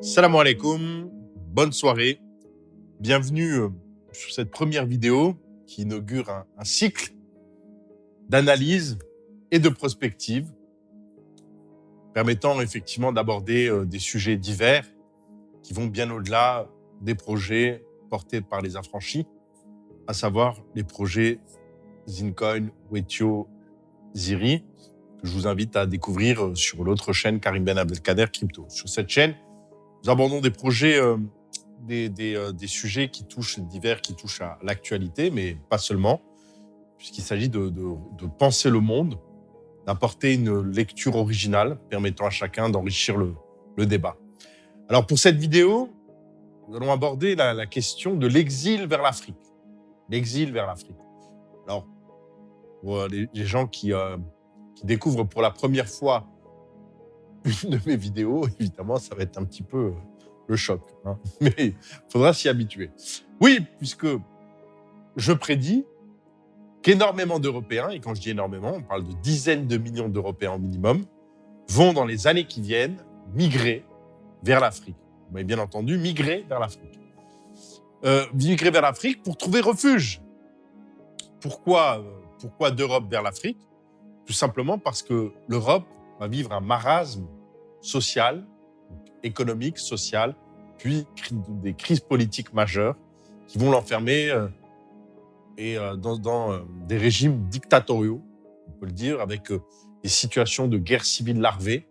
Salam alaikum, bonne soirée. Bienvenue sur cette première vidéo qui inaugure un cycle d'analyse et de prospective permettant effectivement d'aborder des sujets divers qui vont bien au-delà des projets portés par les affranchis, à savoir les projets Zincoin, Wetio, Ziri, que je vous invite à découvrir sur l'autre chaîne Karim Ben Abdelkader Crypto. Sur cette chaîne, nous abordons des projets, des sujets qui touchent divers, qui touchent à l'actualité, mais pas seulement, puisqu'il s'agit de penser le monde, d'apporter une lecture originale permettant à chacun d'enrichir le débat. Alors pour cette vidéo, nous allons aborder la question de l'exil vers l'Afrique. L'exil vers l'Afrique. Alors, pour les gens qui découvrent pour la première fois une de mes vidéos, évidemment, ça va être un petit peu le choc. Hein. Mais il faudra s'y habituer. Oui, puisque je prédis qu'énormément d'Européens, et quand je dis énormément, on parle de dizaines de millions d'Européens au minimum, vont dans les années qui viennent migrer vers l'Afrique. Vous m'avez bien entendu, migrer vers l'Afrique. Migrer vers l'Afrique pour trouver refuge. Pourquoi d'Europe vers l'Afrique? Tout simplement parce que l'Europe va vivre un marasme social, économique, social, puis des crises politiques majeures qui vont l'enfermer dans des régimes dictatoriaux, on peut le dire, avec des situations de guerre civile larvée,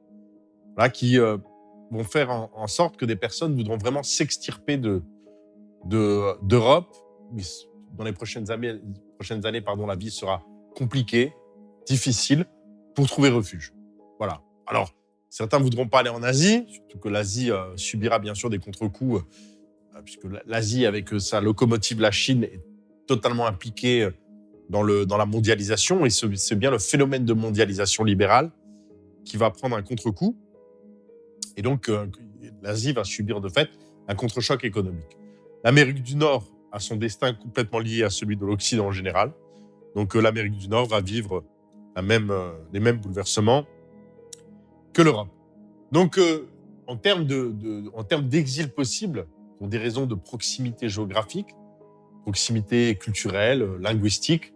là, qui vont faire en sorte que des personnes voudront vraiment s'extirper d'Europe. Dans les prochaines années, la vie sera compliquée, difficile, pour trouver refuge. Voilà. Alors, certains ne voudront pas aller en Asie, surtout que l'Asie subira bien sûr des contre-coups, puisque l'Asie, avec sa locomotive, la Chine, est totalement impliquée dans la mondialisation, et c'est bien le phénomène de mondialisation libérale qui va prendre un contre-coup. Et donc, l'Asie va subir de fait un contre-choc économique. L'Amérique du Nord a son destin complètement lié à celui de l'Occident en général. Donc, l'Amérique du Nord va vivre les mêmes bouleversements que l'Europe. Donc, en termes d'exil possible, pour des raisons de proximité géographique, proximité culturelle, linguistique,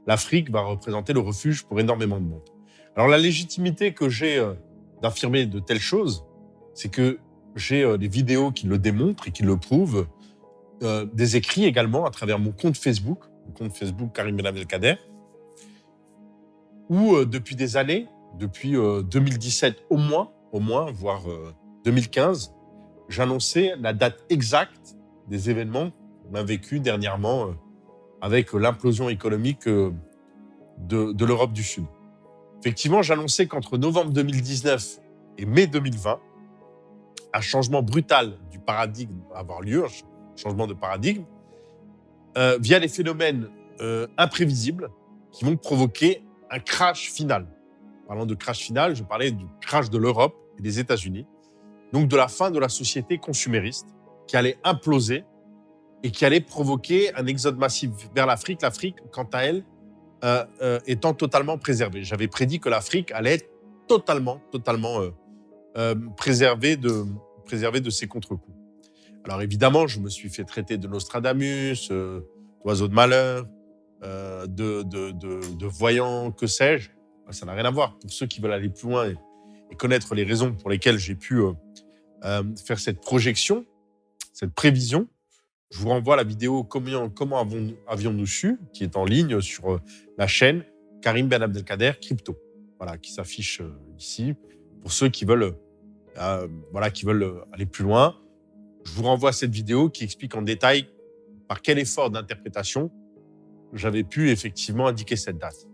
l'Afrique va représenter le refuge pour énormément de monde. Alors, la légitimité que j'ai d'affirmer de telles choses, c'est que j'ai des vidéos qui le démontrent et qui le prouvent, des écrits également à travers mon compte Facebook, Karim Ben Abdelkader, où depuis des années, depuis 2017 au moins, voire 2015, j'annonçais la date exacte des événements qu'on a vécu dernièrement avec l'implosion économique de l'Europe du Sud. Effectivement, j'annonçais qu'entre novembre 2019 et mai 2020, un changement brutal du paradigme va avoir lieu, un changement de paradigme, via des phénomènes imprévisibles qui vont provoquer un crash final. Parlant de crash final, je parlais du crash de l'Europe et des États-Unis, donc de la fin de la société consumériste qui allait imploser et qui allait provoquer un exode massif vers l'Afrique, l'Afrique, quant à elle, étant totalement préservée. J'avais prédit que l'Afrique allait être totalement préservée de ces contre-coups. Alors évidemment, je me suis fait traiter de Nostradamus, d'oiseau de malheur, de voyant, que sais-je. Ça n'a rien à voir. Pour ceux qui veulent aller plus loin et connaître les raisons pour lesquelles j'ai pu faire cette projection, cette prévision, je vous renvoie à la vidéo Comment avions-nous su, qui est en ligne sur la chaîne Karim Ben Abdelkader Crypto, voilà, qui s'affiche ici. Pour ceux qui veulent aller plus loin, je vous renvoie à cette vidéo qui explique en détail par quel effort d'interprétation j'avais pu effectivement indiquer cette date.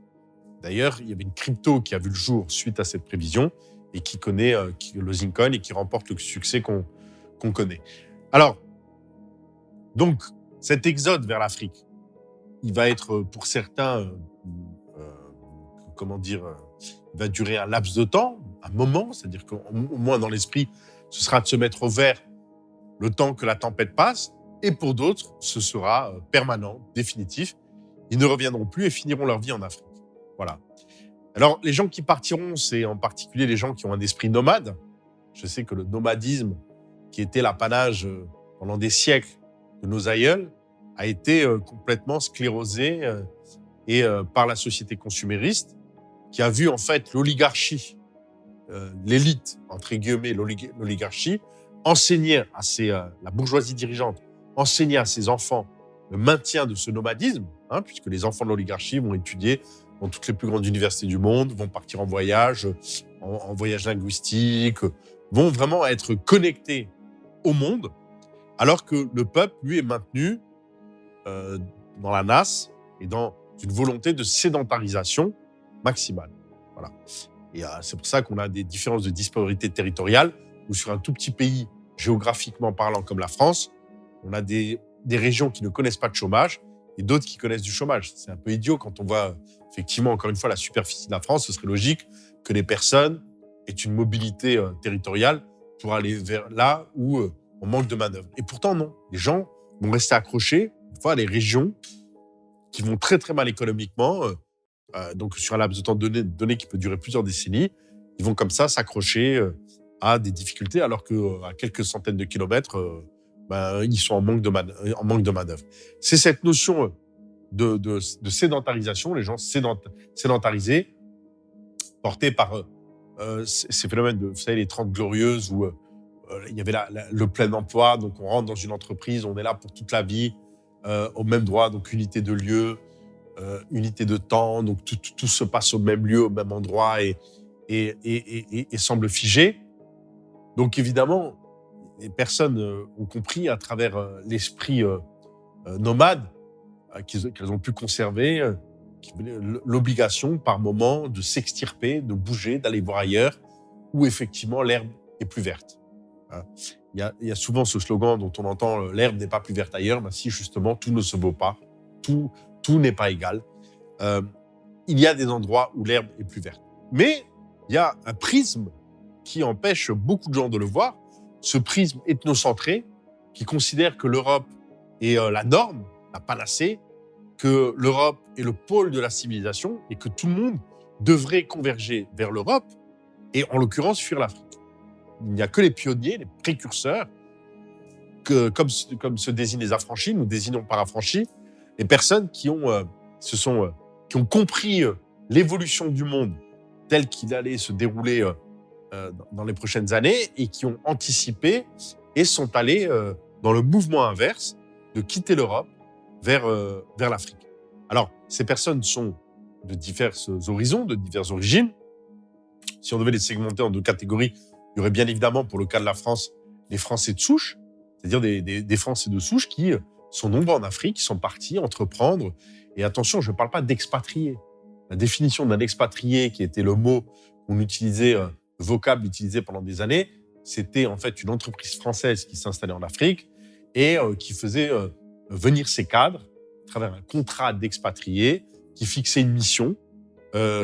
D'ailleurs, il y avait une crypto qui a vu le jour suite à cette prévision et qui connaît le Zincoin et qui remporte le succès qu'on connaît. Alors, donc, cet exode vers l'Afrique, il va être pour certains, il va durer un laps de temps, un moment, c'est-à-dire qu'au moins dans l'esprit, ce sera de se mettre au vert le temps que la tempête passe, et pour d'autres, ce sera permanent, définitif. Ils ne reviendront plus et finiront leur vie en Afrique. Voilà. Alors, les gens qui partiront, c'est en particulier les gens qui ont un esprit nomade. Je sais que le nomadisme qui était l'apanage pendant des siècles de nos aïeuls, a été complètement sclérosé par la société consumériste, qui a vu en fait l'oligarchie, l'élite, entre guillemets, l'oligarchie, enseigner à la bourgeoisie dirigeante, enseigner à ses enfants le maintien de ce nomadisme, puisque les enfants de l'oligarchie vont étudier dans toutes les plus grandes universités du monde, vont partir en voyage, en voyage linguistique, vont vraiment être connectés au monde, alors que le peuple, lui, est maintenu dans la nasse et dans une volonté de sédentarisation maximale. Voilà. Et c'est pour ça qu'on a des différences de disparité territoriale, où sur un tout petit pays, géographiquement parlant comme la France, on a des régions qui ne connaissent pas de chômage et d'autres qui connaissent du chômage. C'est un peu idiot quand on voit effectivement, encore une fois, la superficie de la France. Ce serait logique que les personnes aient une mobilité territoriale pour aller vers là où on manque de main-d'œuvre. Et pourtant, non. Les gens vont rester accrochés, une fois, à les régions qui vont très, très mal économiquement. Donc, sur un laps de temps donné qui peut durer plusieurs décennies, ils vont comme ça s'accrocher à des difficultés, alors qu'à quelques centaines de kilomètres, ils sont en manque de main-d'œuvre. C'est cette notion de sédentarisation, les gens sédentarisés, portés par ces phénomènes de, vous savez, les 30 glorieuses, où il y avait le plein emploi, donc on rentre dans une entreprise, on est là pour toute la vie, au même droit, donc unité de lieu, unité de temps, donc tout se passe au même lieu, au même endroit et semble figé. Donc évidemment, les personnes ont compris à travers l'esprit nomade qu'elles ont pu conserver l'obligation par moment de s'extirper, de bouger, d'aller voir ailleurs où effectivement l'herbe est plus verte. Il y a souvent ce slogan dont on entend « l'herbe n'est pas plus verte ailleurs ». Ben si, justement, tout ne se vaut pas, tout n'est pas égal. Il y a des endroits où l'herbe est plus verte. Mais il y a un prisme qui empêche beaucoup de gens de le voir, ce prisme ethnocentré qui considère que l'Europe est la norme, la panacée, que l'Europe est le pôle de la civilisation et que tout le monde devrait converger vers l'Europe et en l'occurrence fuir l'Afrique. Il n'y a que les pionniers, les précurseurs, comme se désignent les affranchis, nous désignons par affranchis, les personnes qui ont compris l'évolution du monde tel qu'il allait se dérouler dans les prochaines années et qui ont anticipé et sont allés dans le mouvement inverse de quitter l'Europe vers l'Afrique. Alors, ces personnes sont de divers horizons, de diverses origines. Si on devait les segmenter en deux catégories, il y aurait bien évidemment, pour le cas de la France, les Français de souche, c'est-à-dire des Français de souche qui sont nombreux en Afrique, qui sont partis entreprendre. Et attention, je ne parle pas d'expatriés. La définition d'un expatrié, qui était le mot qu'on utilisait, le vocable utilisé pendant des années, c'était en fait une entreprise française qui s'installait en Afrique et qui faisait venir ses cadres à travers un contrat d'expatrié qui fixait une mission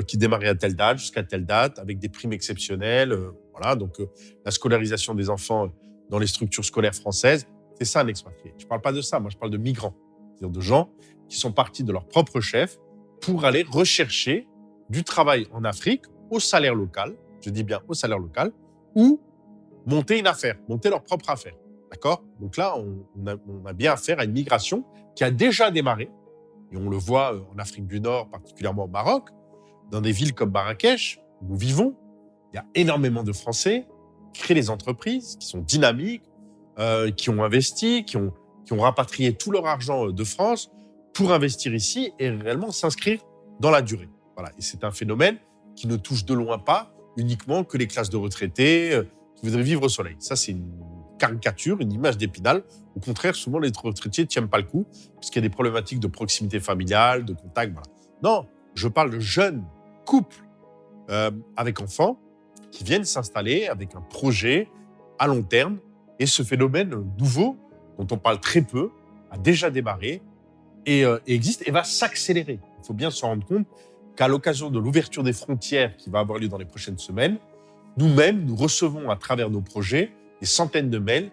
qui démarrait à telle date jusqu'à telle date avec des primes exceptionnelles. Voilà, donc la scolarisation des enfants dans les structures scolaires françaises, c'est ça un expatrié. Je ne parle pas de ça, moi je parle de migrants, c'est-à-dire de gens qui sont partis de leur propre chef pour aller rechercher du travail en Afrique au salaire local, je dis bien au salaire local, ou monter une affaire, monter leur propre affaire. D'accord ? Donc là, on a bien affaire à une migration qui a déjà démarré, et on le voit en Afrique du Nord, particulièrement au Maroc, dans des villes comme Marrakech, où nous vivons. Il y a énormément de Français qui créent des entreprises, qui sont dynamiques, qui ont investi, qui ont rapatrié tout leur argent de France pour investir ici et réellement s'inscrire dans la durée. Voilà. Et c'est un phénomène qui ne touche de loin pas uniquement que les classes de retraités qui voudraient vivre au soleil. Ça, c'est une caricature, une image d'Épinal. Au contraire, souvent, les retraités ne tiennent pas le coup parce qu'il y a des problématiques de proximité familiale, de contact. Voilà. Non, je parle de jeunes couples avec enfants qui viennent s'installer avec un projet à long terme. Et ce phénomène nouveau, dont on parle très peu, a déjà démarré et existe et va s'accélérer. Il faut bien se rendre compte qu'à l'occasion de l'ouverture des frontières qui va avoir lieu dans les prochaines semaines, nous-mêmes, nous recevons à travers nos projets des centaines de mails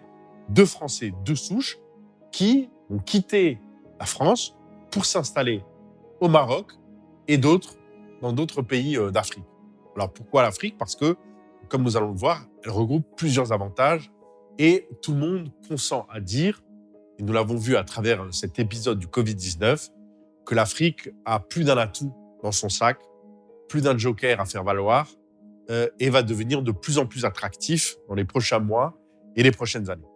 de Français de souche qui ont quitté la France pour s'installer au Maroc et dans d'autres pays d'Afrique. Alors pourquoi l'Afrique ? Parce que, comme nous allons le voir, elle regroupe plusieurs avantages Et tout le monde consent à dire, et nous l'avons vu à travers cet épisode du Covid-19, que l'Afrique a plus d'un atout dans son sac, plus d'un joker à faire valoir, et va devenir de plus en plus attractif dans les prochains mois et les prochaines années.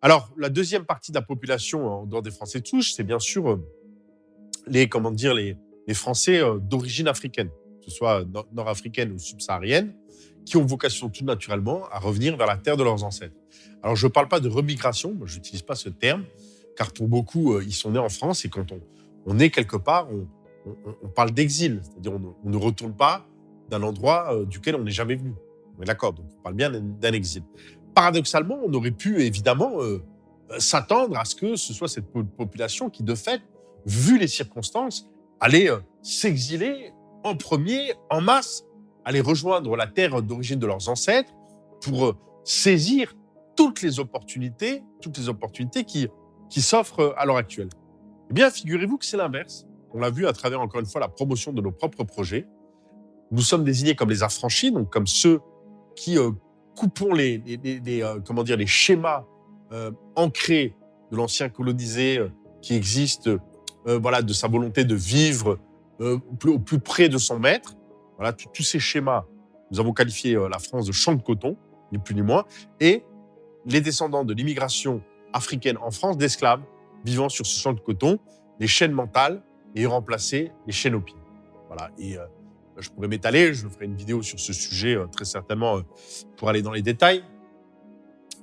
Alors, la deuxième partie de la population en dehors des Français de souche, c'est bien sûr les Français d'origine africaine, que ce soit nord-africaine ou subsaharienne, qui ont vocation tout naturellement à revenir vers la terre de leurs ancêtres. Alors, je ne parle pas de remigration, je n'utilise pas ce terme, car pour beaucoup, ils sont nés en France et quand on est quelque part, on parle d'exil, c'est-à-dire on ne retourne pas d'un endroit duquel on n'est jamais venu. On est d'accord, donc on parle bien d'un exil. Paradoxalement, on aurait pu évidemment s'attendre à ce que ce soit cette population qui, de fait, vu les circonstances, allait s'exiler en premier, en masse, aller rejoindre la terre d'origine de leurs ancêtres pour saisir toutes les opportunités qui s'offrent à l'heure actuelle. Eh bien, figurez-vous que c'est l'inverse. On l'a vu à travers, encore une fois, la promotion de nos propres projets. Nous sommes désignés comme les affranchis, donc comme ceux qui coupons les schémas ancrés de l'ancien colonisé qui existe, de sa volonté de vivre au plus près de son maître. Voilà, tous ces schémas, nous avons qualifié la France de champ de coton, ni plus ni moins, et les descendants de l'immigration africaine en France, d'esclaves vivant sur ce champ de coton, les chaînes mentales et remplacer les chaînes aux pieds. Voilà, et je pourrais m'étaler, je ferai une vidéo sur ce sujet très certainement pour aller dans les détails.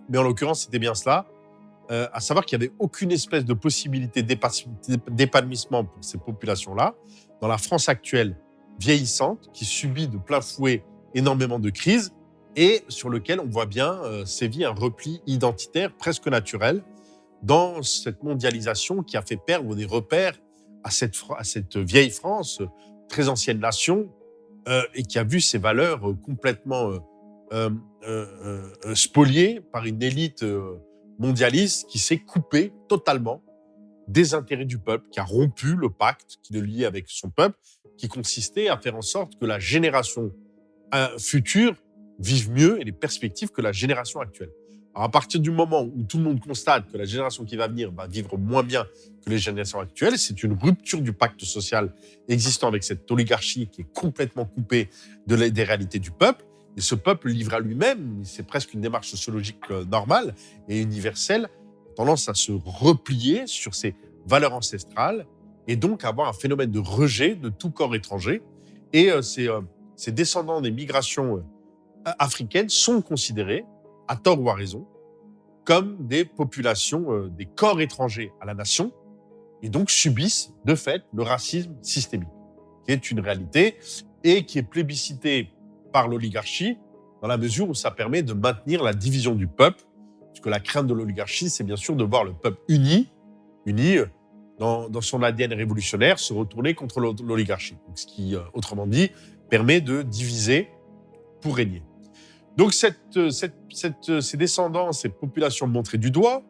Mais en l'occurrence, c'était bien cela. À savoir qu'il n'y avait aucune espèce de possibilité d'épanouissement pour ces populations-là dans la France actuelle vieillissante qui subit de plein fouet énormément de crises et sur lequel on voit bien sévir un repli identitaire presque naturel dans cette mondialisation qui a fait perdre des repères à cette vieille France, très ancienne nation, et qui a vu ses valeurs complètement spoliées par une élite mondialiste qui s'est coupée totalement des intérêts du peuple, qui a rompu le pacte qui le liait avec son peuple, qui consistait à faire en sorte que la génération future vive mieux et les perspectives que la génération actuelle. Alors à partir du moment où tout le monde constate que la génération qui va venir va vivre moins bien que les générations actuelles, c'est une rupture du pacte social existant avec cette oligarchie qui est complètement coupée des réalités du peuple. Et ce peuple livré à lui-même, c'est presque une démarche sociologique normale et universelle, a tendance à se replier sur ses valeurs ancestrales et donc à avoir un phénomène de rejet de tout corps étranger. Et ces descendants des migrations africaines sont considérés, à tort ou à raison, comme des populations, des corps étrangers à la nation, et donc subissent de fait le racisme systémique, qui est une réalité et qui est plébiscité par l'oligarchie, dans la mesure où ça permet de maintenir la division du peuple, parce que la crainte de l'oligarchie, c'est bien sûr de voir le peuple uni dans son ADN révolutionnaire, se retourner contre l'oligarchie. Donc, ce qui, autrement dit, permet de diviser pour régner. Donc, ces descendants, ces populations montrées du doigt,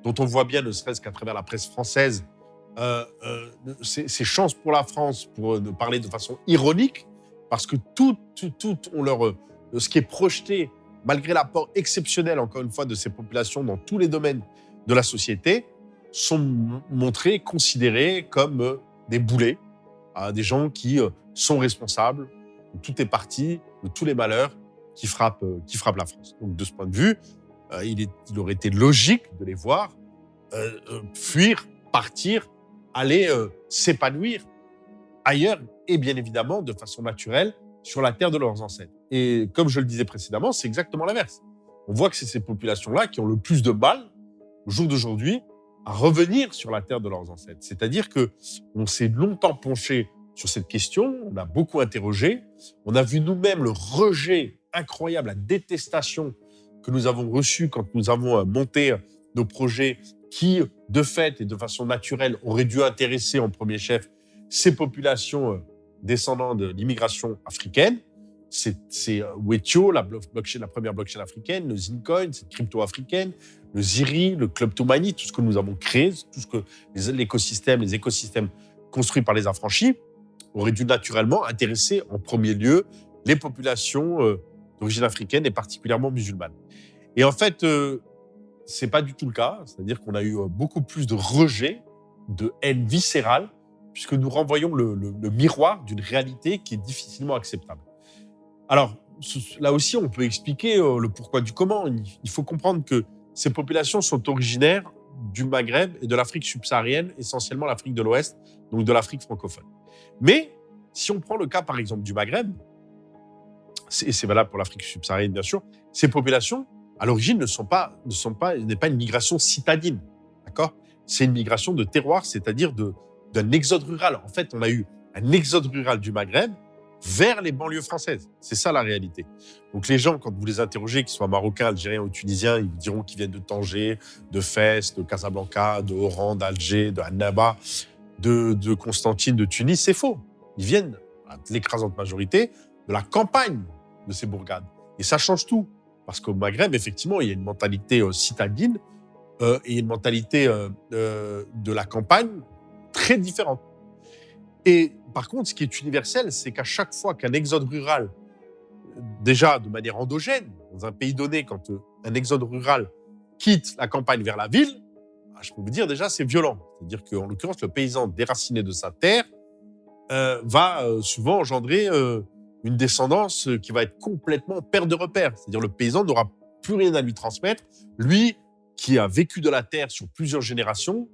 dont on voit bien, ne serait-ce qu'à travers la presse française, ces chances pour la France, pour ne parler de façon ironique, parce que tout ce qui est projeté, malgré l'apport exceptionnel, encore une fois, de ces populations dans tous les domaines de la société, sont montrés, considérés comme des boulets, des gens qui sont responsables de toutes les parties, de tous les malheurs qui frappent la France. Donc, de ce point de vue, il aurait été logique de les voir fuir, partir, aller s'épanouir ailleurs et bien évidemment de façon naturelle sur la terre de leurs ancêtres. Et comme je le disais précédemment, c'est exactement l'inverse. On voit que c'est ces populations-là qui ont le plus de mal, au jour d'aujourd'hui, à revenir sur la terre de leurs ancêtres. C'est-à-dire qu'on s'est longtemps penché sur cette question, on a beaucoup interrogé, on a vu nous-mêmes le rejet incroyable, la détestation que nous avons reçue quand nous avons monté nos projets qui, de fait et de façon naturelle, auraient dû intéresser en premier chef ces populations descendant de l'immigration africaine. C'est Wetio, la première blockchain africaine, le Zincoin, cette crypto africaine, le Ziri, le Club to Money, tout ce que nous avons créé, tout ce que les écosystèmes construits par les affranchis, auraient dû naturellement intéresser en premier lieu les populations d'origine africaine et particulièrement musulmanes. Et en fait, c'est pas du tout le cas. C'est-à-dire qu'on a eu beaucoup plus de rejet, de haine viscérale, puisque nous renvoyons le miroir d'une réalité qui est difficilement acceptable. Alors, là aussi, on peut expliquer le pourquoi du comment. Il faut comprendre que ces populations sont originaires du Maghreb et de l'Afrique subsaharienne, essentiellement l'Afrique de l'Ouest, donc de l'Afrique francophone. Mais si on prend le cas, par exemple, du Maghreb, et c'est valable pour l'Afrique subsaharienne, bien sûr, ces populations, à l'origine, n'est pas une migration citadine, d'accord? C'est une migration de terroir, c'est-à-dire d'un exode rural. En fait, on a eu un exode rural du Maghreb vers les banlieues françaises. C'est ça la réalité. Donc les gens, quand vous les interrogez, qu'ils soient marocains, algériens ou tunisiens, ils vous diront qu'ils viennent de Tanger, de Fès, de Casablanca, de Oran, d'Alger, de Annaba, de Constantine, de Tunis. C'est faux. Ils viennent, à l'écrasante majorité, de la campagne de ces bourgades. Et ça change tout. Parce qu'au Maghreb, effectivement, il y a une mentalité citadine et une mentalité de la campagne très différente. Et par contre, ce qui est universel, c'est qu'à chaque fois qu'un exode rural, déjà de manière endogène, dans un pays donné, quand un exode rural quitte la campagne vers la ville, je peux vous dire déjà, c'est violent. C'est-à-dire qu'en l'occurrence, le paysan déraciné de sa terre va souvent engendrer une descendance qui va être complètement perte de repères. C'est-à-dire le paysan n'aura plus rien à lui transmettre. Lui, qui a vécu de la terre sur plusieurs générations,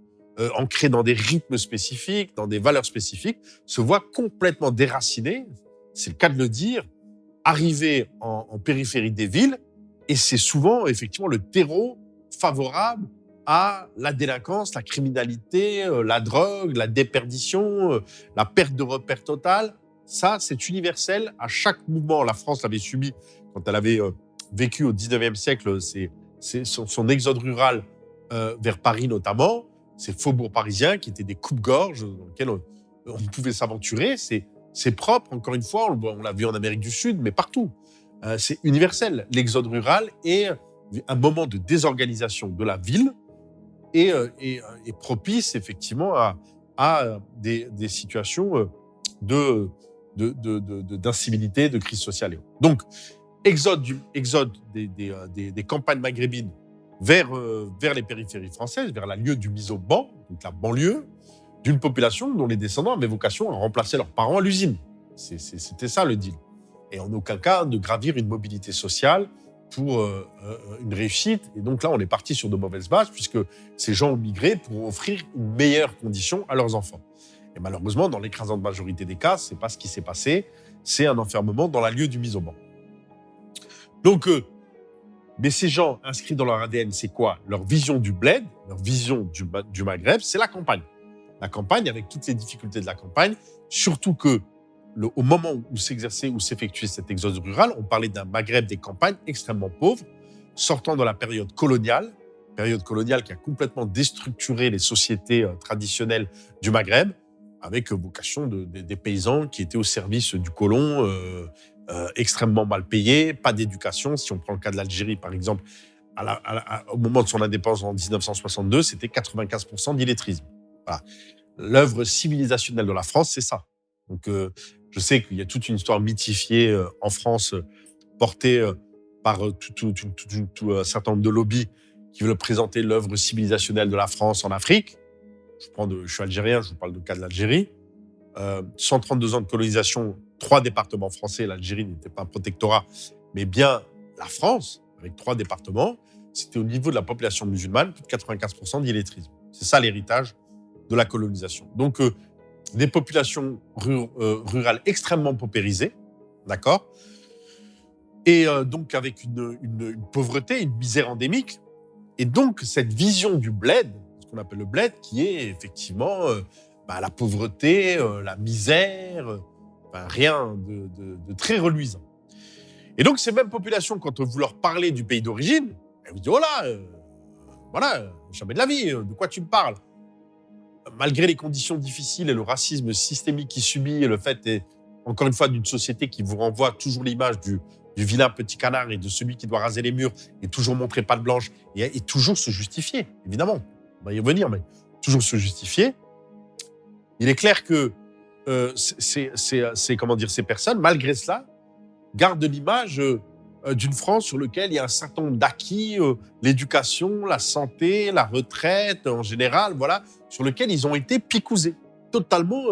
ancré dans des rythmes spécifiques, dans des valeurs spécifiques, se voit complètement déraciné, c'est le cas de le dire, arriver en périphérie des villes, et c'est souvent effectivement le terreau favorable à la délinquance, la criminalité, la drogue, la déperdition, la perte de repères totale. Ça, c'est universel. À chaque mouvement, la France l'avait subi quand elle avait vécu au 19e siècle son exode rural vers Paris notamment, ces faubourgs parisiens qui étaient des coupes-gorges dans lesquels on pouvait s'aventurer. C'est propre, encore une fois, on l'a vu en Amérique du Sud, mais partout. C'est universel. L'exode rural est un moment de désorganisation de la ville et propice effectivement à des situations d'incivilité, de crise sociale. Donc, exode des campagnes maghrébines vers les périphéries françaises, vers la lieu du mise au ban, donc la banlieue, d'une population dont les descendants avaient vocation à remplacer leurs parents à l'usine. C'était ça le deal. Et en aucun cas de gravir une mobilité sociale pour une réussite. Et donc là, on est parti sur de mauvaises bases, puisque ces gens ont migré pour offrir une meilleure condition à leurs enfants. Et malheureusement, dans l'écrasante majorité des cas, ce n'est pas ce qui s'est passé. C'est un enfermement dans la lieu du mise au ban. Donc, mais ces gens inscrits dans leur ADN, c'est quoi? Leur vision du bled, leur vision du Maghreb, c'est la campagne. La campagne, avec toutes les difficultés de la campagne, surtout que au moment où s'exerçait, où s'effectuait cet exode rural, on parlait d'un Maghreb des campagnes extrêmement pauvre, sortant de la période coloniale qui a complètement déstructuré les sociétés traditionnelles du Maghreb, avec vocation des paysans qui étaient au service du colon, extrêmement mal payés, pas d'éducation. Si on prend le cas de l'Algérie, par exemple, au moment de son indépendance en 1962, c'était 95% d'illettrisme. Voilà. L'œuvre civilisationnelle de la France, c'est ça. Donc, je sais qu'il y a toute une histoire mythifiée en France, portée par tout un certain nombre de lobbies qui veulent présenter l'œuvre civilisationnelle de la France en Afrique. Je suis algérien, je vous parle du cas de l'Algérie. 132 ans de colonisation, 3 départements français. L'Algérie n'était pas un protectorat, mais bien la France, avec 3 départements. C'était au niveau de la population musulmane, plus de 95% d'illettrisme. C'est ça l'héritage de la colonisation. Donc, des populations rurales extrêmement paupérisées, d'accord? Et donc avec une pauvreté, une misère endémique. Et donc, cette vision du bled, ce qu'on appelle le bled, qui est effectivement la pauvreté, la misère, rien de très reluisant. Et donc, ces mêmes populations, quand vous leur parlez du pays d'origine, elles vous disent « Oh là, voilà, jamais de la vie, de quoi tu me parles ?» Malgré les conditions difficiles et le racisme systémique qui subit, et le fait, encore une fois, d'une société qui vous renvoie toujours l'image du vilain petit canard et de celui qui doit raser les murs et toujours montrer patte blanche et toujours se justifier, évidemment. On va y revenir, mais toujours se justifier. Il est clair que ces personnes, malgré cela, gardent l'image d'une France sur lequel il y a un certain nombre d'acquis, l'éducation, la santé, la retraite en général, voilà, sur lequel ils ont été picousés, totalement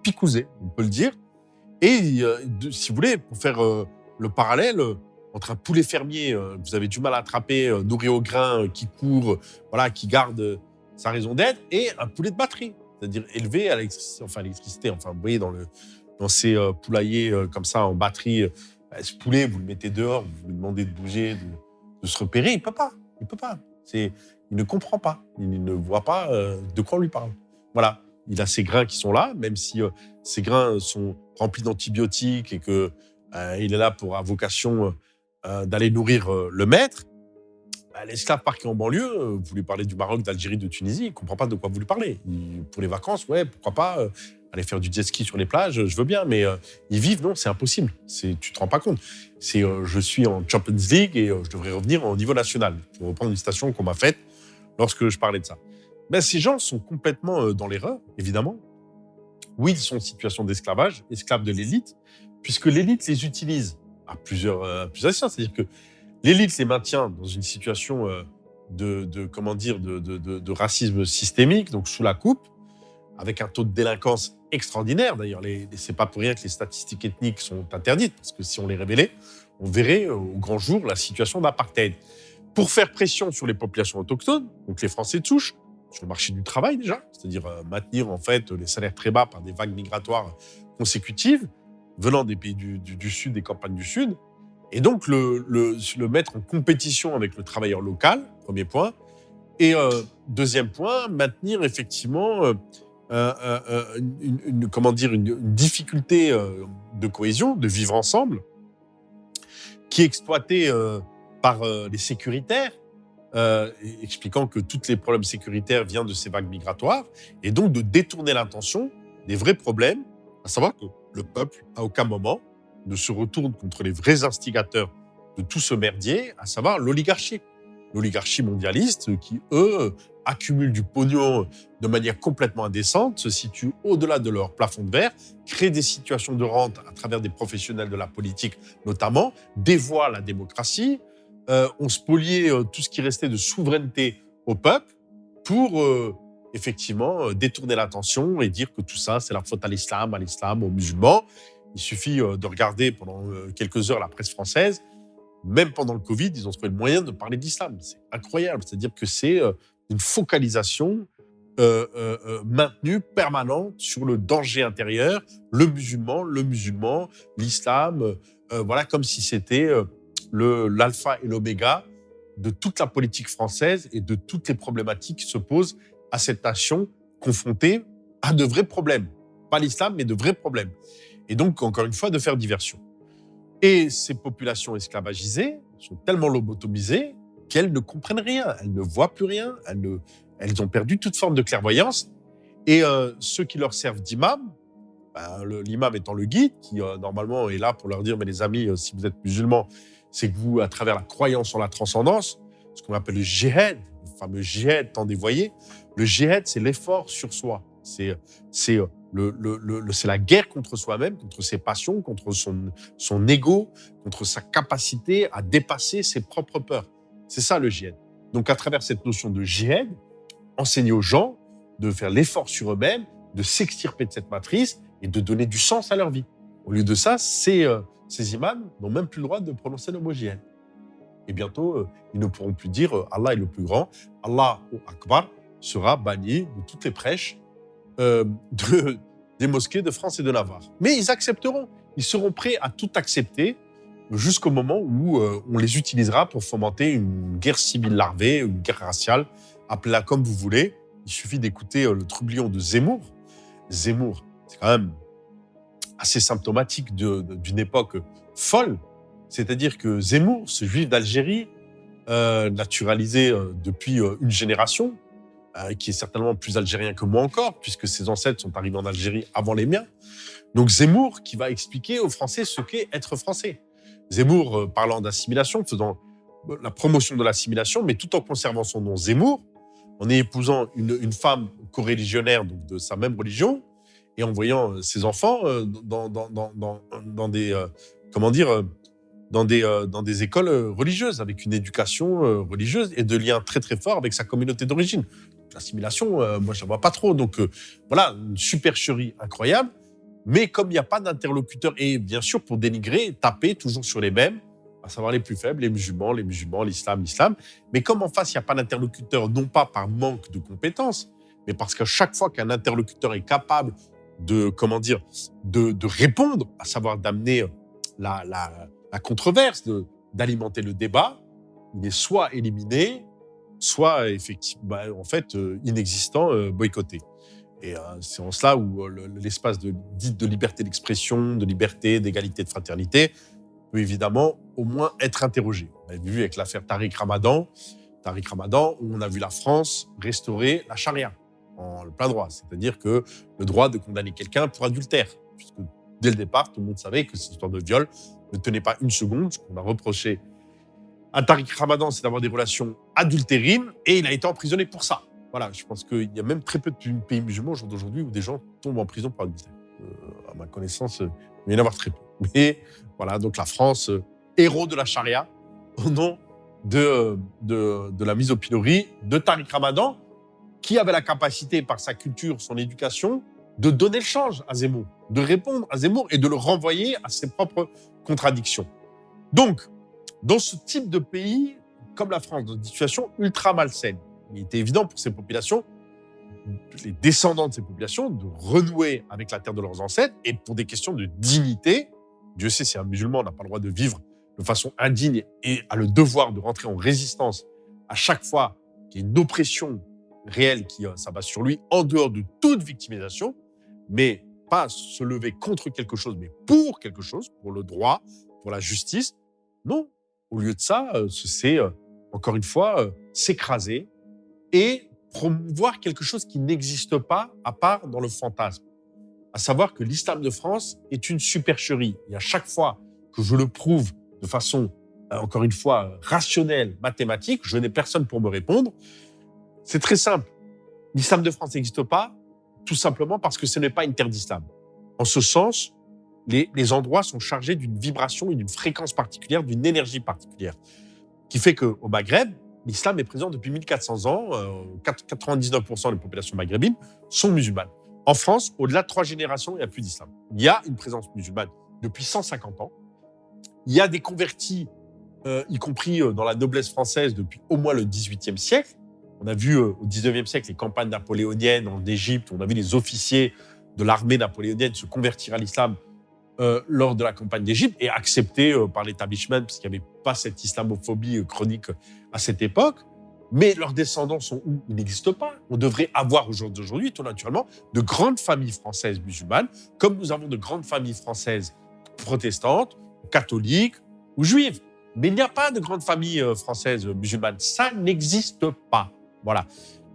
picousés, on peut le dire. Et si vous voulez, pour faire le parallèle entre un poulet fermier, vous avez du mal à attraper, nourri au grain, qui court, voilà, qui garde sa raison d'être, et un poulet de batterie, c'est-à-dire élevé à l'électricité. Enfin, vous voyez, dans ces poulaillers comme ça, en batterie, ce poulet, vous le mettez dehors, vous lui demandez de bouger, de se repérer, il peut pas. Il peut pas. Il ne comprend pas. Il ne voit pas de quoi on lui parle. Voilà. Il a ses grains qui sont là, même si ces grains sont remplis d'antibiotiques et qu'il est là pour à vocation d'aller nourrir le maître. L'esclave parqué en banlieue, vous lui parlez du Maroc, d'Algérie, de Tunisie, il ne comprend pas de quoi vous lui parlez. Pour les vacances, ouais, pourquoi pas aller faire du jet ski sur les plages, je veux bien, mais y vivre, non, c'est impossible. Tu ne te rends pas compte. Je suis en Champions League et je devrais revenir au niveau national, pour reprendre une citation qu'on m'a faite lorsque je parlais de ça. Ces gens sont complètement dans l'erreur, évidemment. Oui, ils sont en situation d'esclavage, esclaves de l'élite, puisque l'élite les utilise à plusieurs échelons. C'est-à-dire que l'élite les maintient dans une situation de racisme systémique, donc sous la coupe, avec un taux de délinquance extraordinaire. D'ailleurs, c'est pas pour rien que les statistiques ethniques sont interdites, parce que si on les révélait, on verrait au grand jour la situation d'apartheid. Pour faire pression sur les populations autochtones, donc les Français de souche, sur le marché du travail déjà, c'est-à-dire maintenir en fait les salaires très bas par des vagues migratoires consécutives venant des pays du Sud, des campagnes du Sud, et donc le mettre en compétition avec le travailleur local, premier point, et deuxième point, maintenir effectivement une difficulté de cohésion, de vivre ensemble, qui est exploitée par les sécuritaires, expliquant que tous les problèmes sécuritaires viennent de ces vagues migratoires, et donc de détourner l'attention des vrais problèmes, à savoir que le peuple, à aucun moment, ne se retourne contre les vrais instigateurs de tout ce merdier, à savoir l'oligarchie. L'oligarchie mondialiste qui, eux, accumulent du pognon de manière complètement indécente, se situent au-delà de leur plafond de verre, créent des situations de rente à travers des professionnels de la politique notamment, dévoient la démocratie, ont spolié tout ce qui restait de souveraineté au peuple pour effectivement détourner l'attention et dire que tout ça, c'est la faute à l'islam, aux musulmans. Il suffit de regarder pendant quelques heures la presse française. Même pendant le Covid, ils ont trouvé le moyen de parler d'islam. C'est incroyable. C'est-à-dire que c'est une focalisation maintenue, permanente sur le danger intérieur, le musulman, l'islam, voilà, comme si c'était l'alpha et l'oméga de toute la politique française et de toutes les problématiques qui se posent à cette nation confrontée à de vrais problèmes. Pas l'islam, mais de vrais problèmes. Et donc, encore une fois, de faire diversion. Et ces populations esclavagisées sont tellement lobotomisées qu'elles ne comprennent rien, elles ne voient plus rien, elles ont perdu toute forme de clairvoyance. Et ceux qui leur servent d'imam, l'imam étant le guide, qui normalement est là pour leur dire « mais les amis, si vous êtes musulmans, c'est que vous, à travers la croyance en la transcendance, ce qu'on appelle le djihad, le fameux djihad tant dévoyé, le djihad, c'est l'effort sur soi, c'est la guerre contre soi-même, contre ses passions, contre son ego, contre sa capacité à dépasser ses propres peurs. C'est ça le djihad. Donc à travers cette notion de djihad, enseigner aux gens de faire l'effort sur eux-mêmes, de s'extirper de cette matrice et de donner du sens à leur vie. Au lieu de ça, ces imams n'ont même plus le droit de prononcer le mot djihad. Et bientôt, ils ne pourront plus dire Allah est le plus grand, Allah Akbar sera banni de toutes les prêches des mosquées de France et de Navarre. Mais ils accepteront. Ils seront prêts à tout accepter jusqu'au moment où on les utilisera pour fomenter une guerre civile larvée, une guerre raciale, appelez-la comme vous voulez. Il suffit d'écouter le trublion de Zemmour. Zemmour, c'est quand même assez symptomatique d'une époque folle. C'est-à-dire que Zemmour, ce juif d'Algérie, naturalisé depuis une génération, qui est certainement plus algérien que moi encore, puisque ses ancêtres sont arrivés en Algérie avant les miens. Donc Zemmour qui va expliquer aux Français ce qu'est être français. Zemmour parlant d'assimilation, faisant la promotion de l'assimilation, mais tout en conservant son nom Zemmour, en épousant une femme coreligionnaire, donc de sa même religion, et en voyant ses enfants dans des dans des écoles religieuses, avec une éducation religieuse et de liens très très forts avec sa communauté d'origine. L'assimilation, moi, je ne vois pas trop. Donc voilà, une supercherie incroyable. Mais comme il n'y a pas d'interlocuteur, et bien sûr, pour dénigrer, taper toujours sur les mêmes, à savoir les plus faibles, les musulmans, l'islam. Mais comme en face, il n'y a pas d'interlocuteur, non pas par manque de compétences, mais parce qu'à chaque fois qu'un interlocuteur est capable de répondre, à savoir d'amener la controverse, d'alimenter le débat, il est soit éliminé, soit effectivement, inexistant, boycotté. Et c'est en cela où l'espace dit de liberté d'expression, de liberté, d'égalité, de fraternité peut évidemment au moins être interrogé. On a vu avec l'affaire Tariq Ramadan, où on a vu la France restaurer la charia en le plein droit. C'est-à-dire que le droit de condamner quelqu'un pour adultère, puisque dès le départ, tout le monde savait que cette histoire de viol ne tenait pas une seconde. Ce qu'on a reproché à Tariq Ramadan, c'est d'avoir des relations adultérines, et il a été emprisonné pour ça. Voilà, je pense qu'il y a même très peu de pays musulmans au jour d'aujourd'hui où des gens tombent en prison pour adultère. À ma connaissance, il va y en avoir très peu. Mais voilà, donc la France, héros de la charia, au nom de la mise au pilori de Tariq Ramadan, qui avait la capacité, par sa culture, son éducation, de donner le change à Zemmour, de répondre à Zemmour et de le renvoyer à ses propres contradictions. Donc, dans ce type de pays, comme la France, dans une situation ultra malsaine, il était évident pour ces populations, les descendants de ces populations, de renouer avec la terre de leurs ancêtres, et pour des questions de dignité. Dieu sait si un musulman n'a pas le droit de vivre de façon indigne et a le devoir de rentrer en résistance à chaque fois qu'il y a une oppression réelle qui s'abat sur lui, en dehors de toute victimisation, mais pas se lever contre quelque chose, mais pour quelque chose, pour le droit, pour la justice. Non, au lieu de ça, c'est encore une fois s'écraser et promouvoir quelque chose qui n'existe pas à part dans le fantasme. À savoir que l'islam de France est une supercherie. Et à chaque fois que je le prouve de façon, encore une fois, rationnelle, mathématique, je n'ai personne pour me répondre. C'est très simple. L'islam de France n'existe pas, tout simplement parce que ce n'est pas une terre d'islam. En ce sens, les endroits sont chargés d'une vibration et d'une fréquence particulière, d'une énergie particulière, qui fait qu'au Maghreb, l'islam est présent depuis 1400 ans. 99% des populations maghrébines sont musulmanes. En France, au-delà de 3 générations, il n'y a plus d'islam. Il y a une présence musulmane depuis 150 ans. Il y a des convertis, y compris dans la noblesse française, depuis au moins le XVIIIe siècle. On a vu au XIXe siècle les campagnes napoléoniennes en Égypte. On a vu les officiers de l'armée napoléonienne se convertir à l'islam lors de la campagne d'Égypte et accepté par l'établissement, parce qu'il n'y avait pas cette islamophobie chronique à cette époque. Mais leurs descendants sont où? Ils n'existent pas. On devrait avoir aujourd'hui, tout naturellement, de grandes familles françaises musulmanes, comme nous avons de grandes familles françaises protestantes, catholiques ou juives. Mais il n'y a pas de grandes familles françaises musulmanes. Ça n'existe pas. Voilà.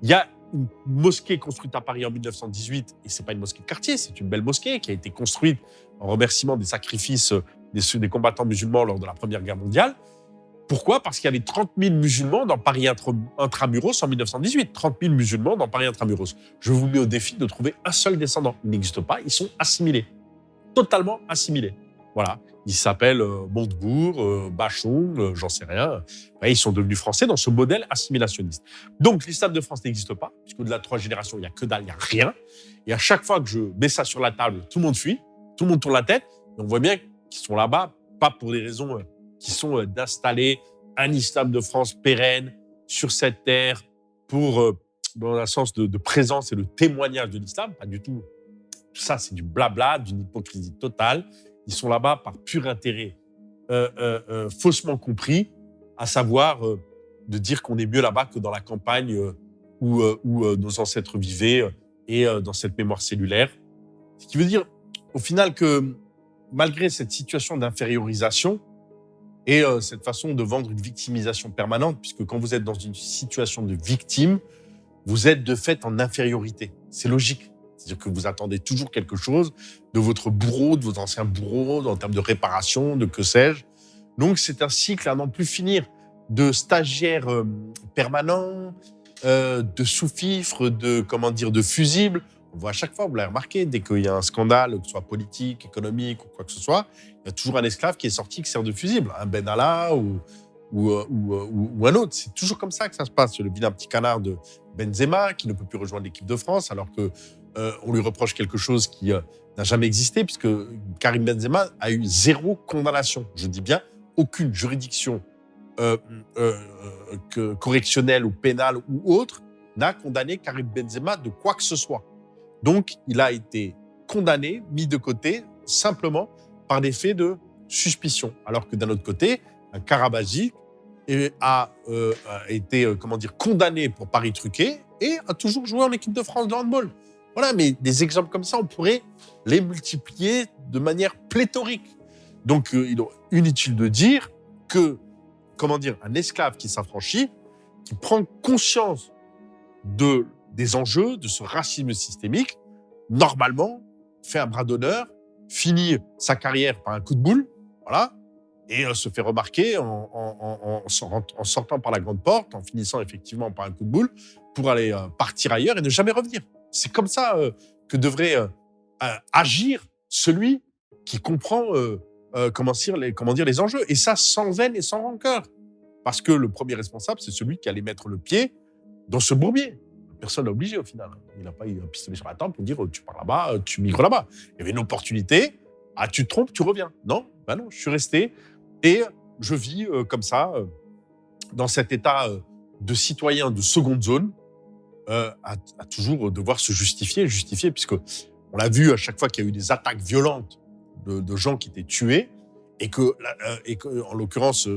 Il y a une mosquée construite à Paris en 1918, et ce n'est pas une mosquée de quartier, c'est une belle mosquée qui a été construite en remerciement des sacrifices des combattants musulmans lors de la Première Guerre mondiale. Pourquoi? Parce qu'il y avait 30 000 musulmans dans Paris intramuros en 1918. 30 000 musulmans dans Paris intramuros. Je vous mets au défi de trouver un seul descendant. Ils n'existent pas, ils sont assimilés. Totalement assimilés. Voilà. Ils s'appellent Montebourg, Bachon, j'en sais rien. Ouais, ils sont devenus français dans ce modèle assimilationniste. Donc, l'islam de France n'existe pas, puisqu'au-delà de 3 générations, il n'y a que dalle, il n'y a rien. Et à chaque fois que je mets ça sur la table, tout le monde fuit, tout le monde tourne la tête. Et on voit bien qu'ils sont là-bas, pas pour des raisons qui sont d'installer un islam de France pérenne sur cette terre pour, dans un sens de présence et de témoignage de l'islam. Pas du tout. Ça, c'est du blabla, d'une hypocrisie totale. Ils sont là-bas par pur intérêt faussement compris, à savoir de dire qu'on est mieux là-bas que dans la campagne où nos ancêtres vivaient et dans cette mémoire cellulaire. Ce qui veut dire, au final, que malgré cette situation d'infériorisation et cette façon de vendre une victimisation permanente, puisque quand vous êtes dans une situation de victime, vous êtes de fait en infériorité. C'est logique. C'est-à-dire que vous attendez toujours quelque chose de votre bourreau, de vos anciens bourreaux, en termes de réparation, de que sais-je. Donc, c'est un cycle à n'en plus finir de stagiaires permanents, de sous-fifres, de fusibles. On voit à chaque fois, vous l'avez remarqué, dès qu'il y a un scandale, que ce soit politique, économique ou quoi que ce soit, il y a toujours un esclave qui est sorti qui sert de fusible, un Ben Allah ou un autre. C'est toujours comme ça que ça se passe. Le vilain petit canard de Benzema qui ne peut plus rejoindre l'équipe de France alors que on lui reproche quelque chose qui n'a jamais existé puisque Karim Benzema a eu 0 condamnation. Je dis bien aucune juridiction correctionnelle ou pénale ou autre n'a condamné Karim Benzema de quoi que ce soit. Donc, il a été condamné, mis de côté, simplement par des faits de suspicion. Alors que d'un autre côté, un Karabazi a été condamné pour paris truqué et a toujours joué en équipe de France de handball. Voilà, mais des exemples comme ça, on pourrait les multiplier de manière pléthorique. Donc, il est inutile de dire que, un esclave qui s'affranchit, qui prend conscience des enjeux, de ce racisme systémique, normalement, fait un bras d'honneur, finit sa carrière par un coup de boule, voilà, et se fait remarquer en sortant par la grande porte, en finissant effectivement par un coup de boule, pour aller partir ailleurs et ne jamais revenir. C'est comme ça que devrait agir celui qui comprend les enjeux. Et ça, sans haine et sans rancœur. Parce que le premier responsable, c'est celui qui allait mettre le pied dans ce bourbier. Personne n'a obligé au final. Il n'a pas eu un pistolet sur la tempe pour dire tu pars là-bas, tu migres là-bas. Il y avait une opportunité. Ah, tu te trompes, tu reviens. Non, non, je suis resté et je vis comme ça, dans cet état de citoyen de seconde zone, à toujours devoir se justifier, puisque on l'a vu à chaque fois qu'il y a eu des attaques violentes de gens qui étaient tués et que en l'occurrence,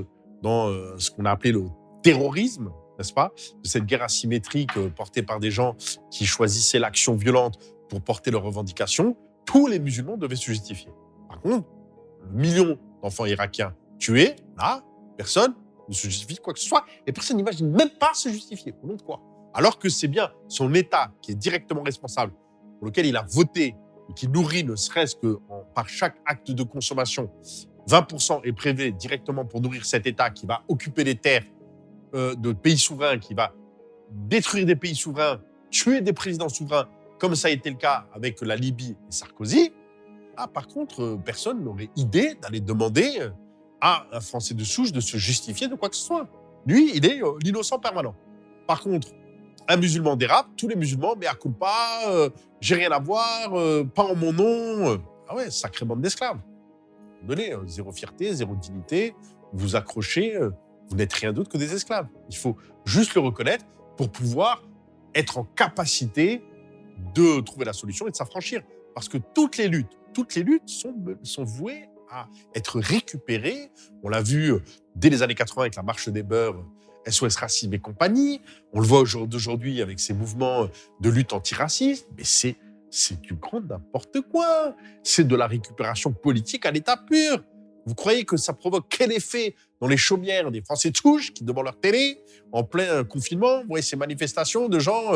dans ce qu'on a appelé le terrorisme, n'est-ce pas, de cette guerre asymétrique portée par des gens qui choisissaient l'action violente pour porter leurs revendications, tous les musulmans devaient se justifier. Par contre, le million d'enfants irakiens tués, là, personne ne se justifie quoi que ce soit et personne n'imagine même pas se justifier. Au nom de quoi ? Alors que c'est bien son État qui est directement responsable, pour lequel il a voté et qui nourrit ne serait-ce que par chaque acte de consommation, 20% est prélevé directement pour nourrir cet État qui va occuper les terres de pays souverains, qui va détruire des pays souverains, tuer des présidents souverains, comme ça a été le cas avec la Libye et Sarkozy. Ah, par contre, personne n'aurait idée d'aller demander à un Français de souche de se justifier de quoi que ce soit. Lui, il est l'innocent permanent. Par contre, un musulman dérape, tous les musulmans, mais à culpa, j'ai rien à voir, pas en mon nom. Ah ouais, sacrée bande d'esclaves. Donnez zéro fierté, zéro dignité, vous accrochez, vous n'êtes rien d'autre que des esclaves. Il faut juste le reconnaître pour pouvoir être en capacité de trouver la solution et de s'affranchir. Parce que toutes les luttes sont vouées à être récupérées. On l'a vu dès les années 80 avec la marche des beurs, SOS Racisme et compagnie. On le voit aujourd'hui avec ces mouvements de lutte antiraciste. Mais c'est du grand n'importe quoi. C'est de la récupération politique à l'état pur. Vous croyez que ça provoque quel effet dans les chaumières des Français de souche qui, devant leur télé, en plein confinement, voient ces manifestations de gens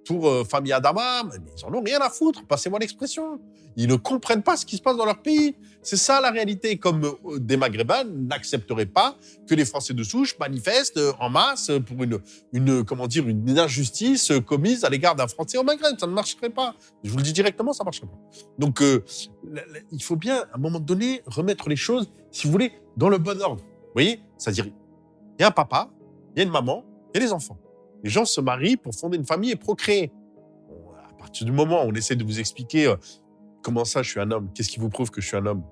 pour famille Adama, mais ils en ont rien à foutre, passez-moi l'expression. Ils ne comprennent pas ce qui se passe dans leur pays. C'est ça la réalité. Comme des Maghrébins n'accepteraient pas que les Français de souche manifestent en masse pour une injustice commise à l'égard d'un Français au Maghreb. Ça ne marcherait pas. Je vous le dis directement, ça ne marcherait pas. Donc, il faut bien, à un moment donné, remettre les choses, si vous voulez, dans le bon ordre. Vous voyez ? C'est-à-dire, il y a un papa, il y a une maman, il y a des enfants. Les gens se marient pour fonder une famille et procréer. Bon, à partir du moment où on essaie de vous expliquer comment ça, je suis un homme, qu'est-ce qui vous prouve que je suis un homme,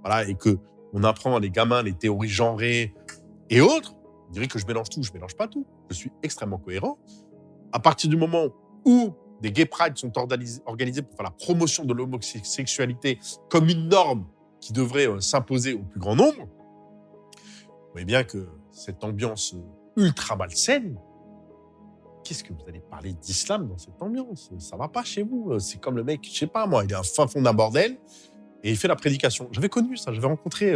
voilà, et qu'on apprend à les gamins les théories genrées et autres, on dirait que je mélange tout. Je ne mélange pas tout. Je suis extrêmement cohérent. À partir du moment où des gay prides sont organisés pour faire la promotion de l'homosexualité comme une norme qui devrait s'imposer au plus grand nombre, vous voyez bien que cette ambiance ultra malsaine, qu'est-ce que vous allez parler d'islam dans cette ambiance ? Ça va pas chez vous. C'est comme le mec, je sais pas moi, il est à fin fond d'un bordel et il fait la prédication. J'avais connu ça, j'avais rencontré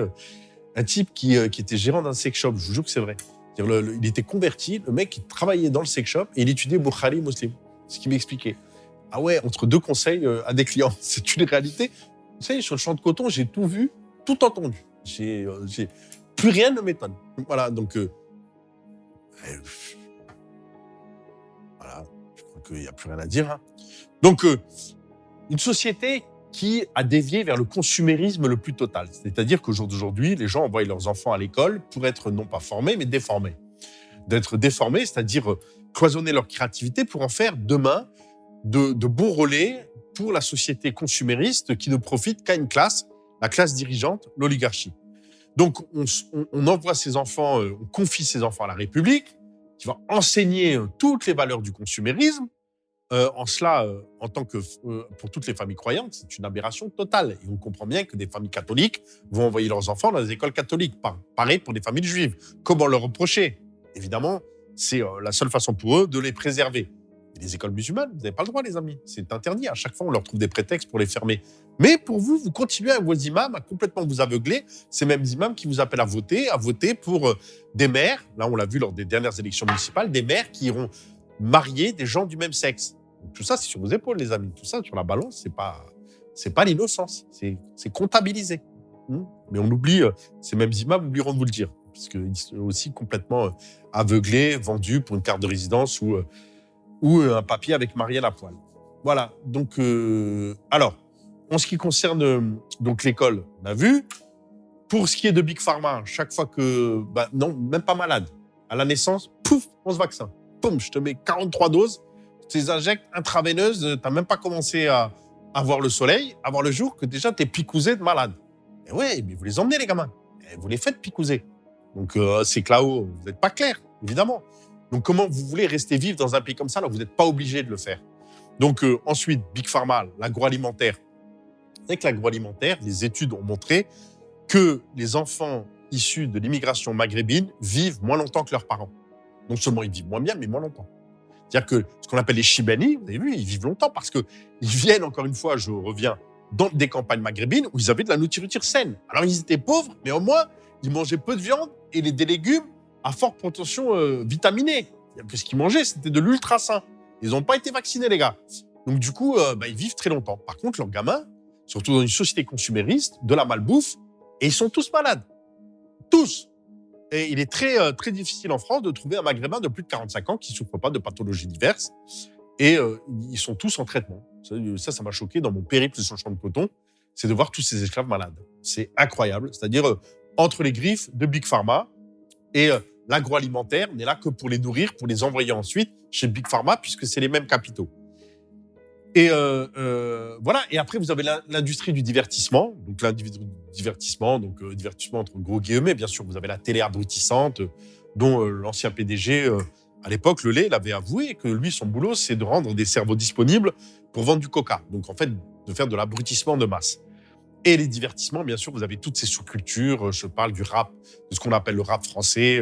un type qui était gérant d'un sex shop, je vous jure que c'est vrai. Il était converti, le mec il travaillait dans le sex shop et il étudiait Bukhari Muslim. C'est ce qu'il m'expliquait. Ah ouais, entre deux conseils à des clients, c'est une réalité. Vous savez, sur le champ de coton, j'ai tout vu, tout entendu. Plus rien ne m'étonne. Voilà, donc voilà, je crois qu'il n'y a plus rien à dire. Hein. Donc, Une société qui a dévié vers le consumérisme le plus total. C'est-à-dire qu'au jour d'aujourd'hui, les gens envoient leurs enfants à l'école pour être non pas formés, mais déformés. D'être déformés, c'est-à-dire cloisonner leur créativité pour en faire demain de bons relais pour la société consumériste qui ne profite qu'à une classe, la classe dirigeante, l'oligarchie. Donc, on envoie ses enfants, on confie ses enfants à la République, qui va enseigner toutes les valeurs du consumérisme. En cela, pour toutes les familles croyantes, c'est une aberration totale. Et on comprend bien que des familles catholiques vont envoyer leurs enfants dans les écoles catholiques. Pareil pour les familles juives. Comment leur reprocher? Évidemment, c'est la seule façon pour eux de les préserver. Et les écoles musulmanes, vous n'avez pas le droit, les amis. C'est interdit. À chaque fois, on leur trouve des prétextes pour les fermer. Mais pour vous, vous continuez à vos imams à complètement vous aveugler. Ces mêmes imams qui vous appellent à voter pour des maires. Là, on l'a vu lors des dernières élections municipales, des maires qui iront marier des gens du même sexe. Donc, tout ça, c'est sur vos épaules, les amis. Tout ça, sur la balance, c'est pas l'innocence. C'est comptabilisé. Mais on oublie, ces mêmes imams oublieront de vous le dire. Parce qu'ils sont aussi complètement aveuglés, vendus pour une carte de résidence ou un papier avec Marielle à poil. Voilà. Donc, alors, en ce qui concerne donc l'école, on a vu. Pour ce qui est de Big Pharma, chaque fois que... non, même pas malade. À la naissance, pouf, 11 vaccins. Poum, je te mets 43 doses. Tu les injectes intraveineuses. Tu n'as même pas commencé à voir le soleil, à voir le jour, que déjà, tu es picousé de malade. Et ouais, mais vous les emmenez, les gamins. Et vous les faites picouser. Donc, c'est que là-haut, vous n'êtes pas clair, évidemment. Donc, comment vous voulez rester vivre dans un pays comme ça alors que vous n'êtes pas obligé de le faire? Donc, ensuite, Big Pharma, l'agroalimentaire. Avec l'agroalimentaire, les études ont montré que les enfants issus de l'immigration maghrébine vivent moins longtemps que leurs parents. Non seulement ils vivent moins bien, mais moins longtemps. C'est-à-dire que ce qu'on appelle les Chibani, vous avez vu, ils vivent longtemps parce qu'ils viennent, encore une fois, je reviens, dans des campagnes maghrébines où ils avaient de la nourriture saine. Alors, ils étaient pauvres, mais au moins, ils mangeaient peu de viande et des légumes à forte potentiel vitaminée. Que ce qu'ils mangeaient, c'était de l'ultra sain. Ils n'ont pas été vaccinés, les gars. Donc, du coup, ils vivent très longtemps. Par contre, leurs gamins, surtout dans une société consumériste, de la malbouffe, et ils sont tous malades. Tous. Et il est très, très difficile en France de trouver un maghrébin de plus de 45 ans qui ne souffre pas de pathologies diverses. Et ils sont tous en traitement. Ça m'a choqué dans mon périple sur le champ de coton, c'est de voir tous ces esclaves malades. C'est incroyable. C'est-à-dire, entre les griffes de Big Pharma et l'agroalimentaire, on n'est là que pour les nourrir, pour les envoyer ensuite chez Big Pharma, puisque c'est les mêmes capitaux. Et voilà. Et après, vous avez l'industrie du divertissement. Donc, l'industrie du divertissement, divertissement entre gros guillemets, bien sûr. Vous avez la télé abrutissante, dont l'ancien PDG, à l'époque, Lelay, il avait avoué que lui, son boulot, c'est de rendre des cerveaux disponibles pour vendre du coca. Donc, en fait, de faire de l'abrutissement de masse. Et les divertissements, bien sûr, vous avez toutes ces sous-cultures. Je parle du rap, de ce qu'on appelle le rap français.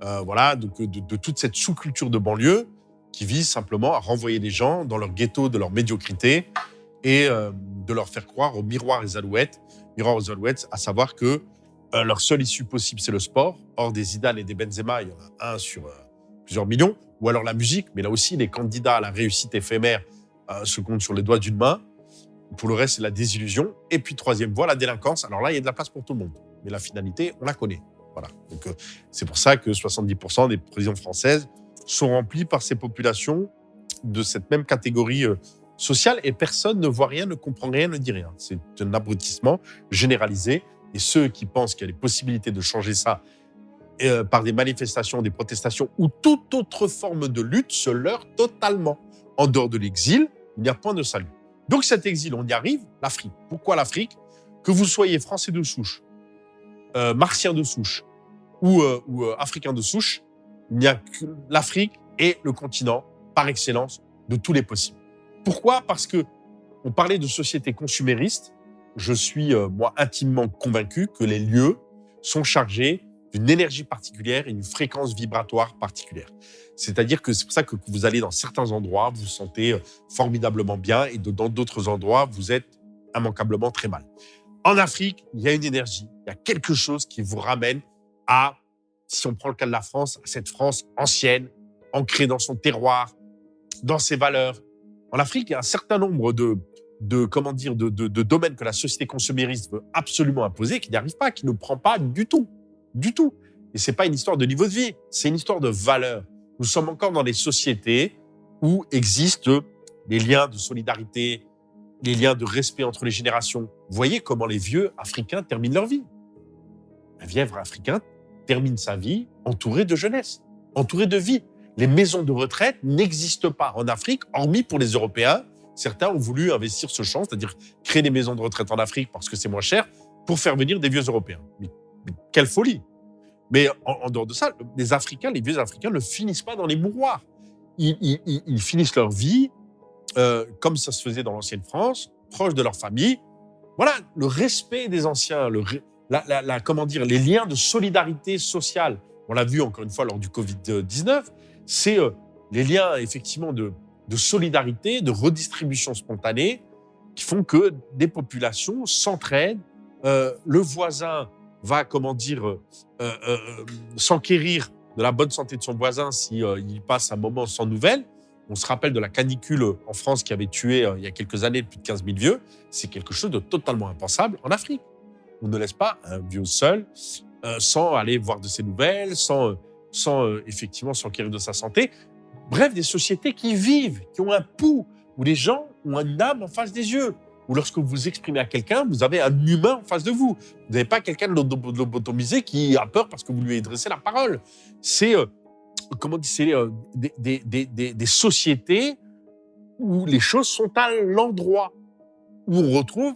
Voilà, donc de toute cette sous-culture de banlieue qui vise simplement à renvoyer les gens dans leur ghetto de leur médiocrité et de leur faire croire aux miroirs et alouettes. Miroirs aux alouettes, à savoir que leur seule issue possible, c'est le sport. Or, des Zidane et des Benzema, il y en a un sur plusieurs millions. Ou alors la musique, mais là aussi, les candidats à la réussite éphémère se comptent sur les doigts d'une main. Pour le reste, c'est la désillusion. Et puis, troisième voie, la délinquance. Alors là, il y a de la place pour tout le monde. Mais la finalité, on la connaît. Voilà. Donc, c'est pour ça que 70% des prisons françaises sont remplies par ces populations de cette même catégorie sociale. Et personne ne voit rien, ne comprend rien, ne dit rien. C'est un abrutissement généralisé. Et ceux qui pensent qu'il y a des possibilités de changer ça par des manifestations, des protestations ou toute autre forme de lutte se leurrent totalement. En dehors de l'exil, il n'y a point de salut. Donc cet exil, on y arrive, l'Afrique. Pourquoi l'Afrique? Que vous soyez français de souche, martien de souche ou africain de souche, il n'y a que l'Afrique est le continent par excellence de tous les possibles. Pourquoi? Parce que on parlait de société consumériste. Je suis, moi, intimement convaincu que les lieux sont chargés d'une énergie particulière et une fréquence vibratoire particulière. C'est-à-dire que c'est pour ça que vous allez dans certains endroits, vous vous sentez formidablement bien et dans d'autres endroits, vous êtes immanquablement très mal. En Afrique, il y a une énergie, il y a quelque chose qui vous ramène à, si on prend le cas de la France, à cette France ancienne, ancrée dans son terroir, dans ses valeurs. En Afrique, il y a un certain nombre de domaines que la société consumériste veut absolument imposer, qui n'y arrive pas, qui ne prend pas du tout. Du tout. Et c'est pas une histoire de niveau de vie, c'est une histoire de valeurs. Nous sommes encore dans des sociétés où existent des liens de solidarité, les liens de respect entre les générations. Voyez comment les vieux africains terminent leur vie. Un vieux africain termine sa vie entouré de jeunesse, entouré de vie. Les maisons de retraite n'existent pas en Afrique, hormis pour les Européens. Certains ont voulu investir ce champ, c'est-à-dire créer des maisons de retraite en Afrique parce que c'est moins cher, pour faire venir des vieux Européens. Mais quelle folie! Mais en dehors de ça, les Africains, les vieux Africains ne finissent pas dans les mouroirs. Ils finissent leur vie comme ça se faisait dans l'ancienne France, proche de leur famille. Voilà, le respect des anciens, comment dire, les liens de solidarité sociale. On l'a vu encore une fois lors du Covid-19, c'est les liens effectivement de solidarité, de redistribution spontanée qui font que des populations s'entraident. Le voisin va, comment dire, s'enquérir de la bonne santé de son voisin si il passe un moment sans nouvelles. On se rappelle de la canicule en France qui avait tué il y a quelques années plus de 15 000 vieux. C'est quelque chose de totalement impensable en Afrique. On ne laisse pas un vieux seul sans aller voir de ses nouvelles, sans effectivement s'enquérir de sa santé. Bref, des sociétés qui vivent, qui ont un pouls, où les gens ont une âme en face des yeux. Où lorsque vous vous exprimez à quelqu'un, vous avez un humain en face de vous. Vous n'avez pas quelqu'un de lobotomisé qui a peur parce que vous lui avez dressé la parole. C'est comment dire, c'est des sociétés où les choses sont à l'endroit, où on retrouve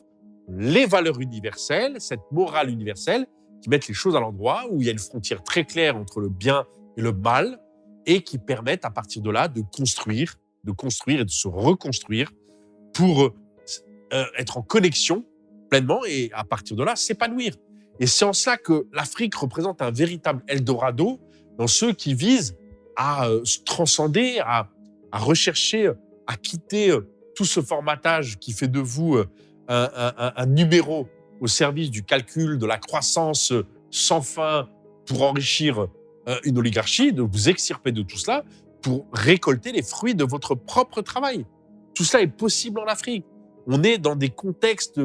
les valeurs universelles, cette morale universelle qui mettent les choses à l'endroit, où il y a une frontière très claire entre le bien et le mal, et qui permettent à partir de là de construire et de se reconstruire pour être en connexion pleinement et à partir de là s'épanouir. Et c'est en ça que l'Afrique représente un véritable Eldorado dans ceux qui visent à se transcender, à rechercher, à quitter tout ce formatage qui fait de vous un numéro au service du calcul, de la croissance sans fin pour enrichir une oligarchie, de vous extirper de tout cela pour récolter les fruits de votre propre travail. Tout cela est possible en Afrique. On est dans des contextes,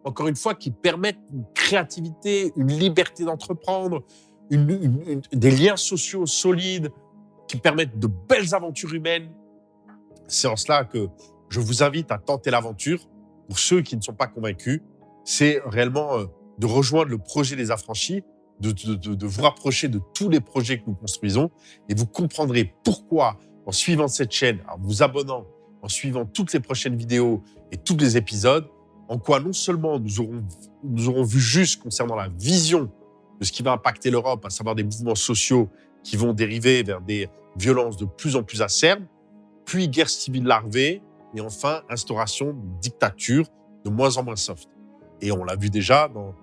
encore une fois, qui permettent une créativité, une liberté d'entreprendre, des liens sociaux solides, qui permettent de belles aventures humaines. C'est en cela que je vous invite à tenter l'aventure. Pour ceux qui ne sont pas convaincus, c'est réellement de rejoindre le projet des affranchis, de vous rapprocher de tous les projets que nous construisons et vous comprendrez pourquoi, en suivant cette chaîne, en vous abonnant, en suivant toutes les prochaines vidéos et tous les épisodes, en quoi non seulement nous aurons vu juste concernant la vision de ce qui va impacter l'Europe, à savoir des mouvements sociaux qui vont dériver vers des violences de plus en plus acerbes, puis guerre civile larvée, et enfin instauration d'une dictature de moins en moins soft. Et on l'a vu déjà dans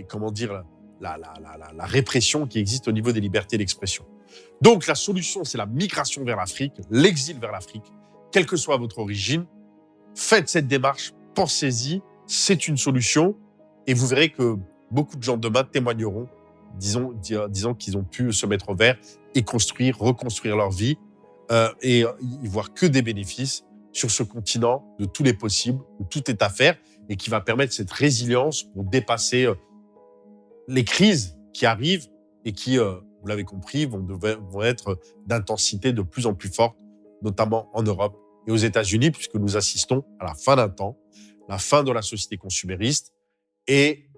comment dire, la répression qui existe au niveau des libertés d'expression. Donc la solution, c'est la migration vers l'Afrique, l'exil vers l'Afrique, quelle que soit votre origine. Faites cette démarche, pensez-y, c'est une solution, et vous verrez que beaucoup de gens demain témoigneront, disons qu'ils ont pu se mettre au vert et reconstruire leur vie, et y voir que des bénéfices sur ce continent de tous les possibles, où tout est à faire, et qui va permettre cette résilience pour dépasser les crises qui arrivent et qui, vous l'avez compris, vont être d'intensité de plus en plus forte, notamment en Europe et aux États-Unis, puisque nous assistons à la fin d'un temps, la fin de la société consumériste et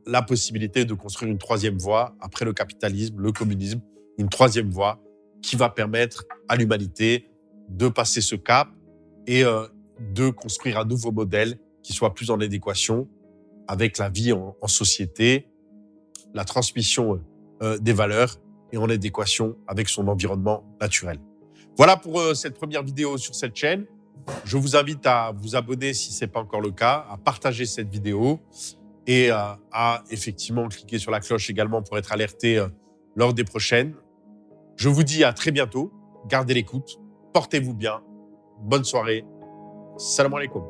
la possibilité de construire une troisième voie après le capitalisme, le communisme, une troisième voie qui va permettre à l'humanité de passer ce cap et de construire un nouveau modèle qui soit plus en adéquation avec la vie en société, la transmission des valeurs et en adéquation avec son environnement naturel. Voilà pour cette première vidéo sur cette chaîne. Je vous invite à vous abonner si ce n'est pas encore le cas, à partager cette vidéo et à effectivement cliquer sur la cloche également pour être alerté lors des prochaines. Je vous dis à très bientôt. Gardez l'écoute. Portez-vous bien. Bonne soirée. Salam alaikum.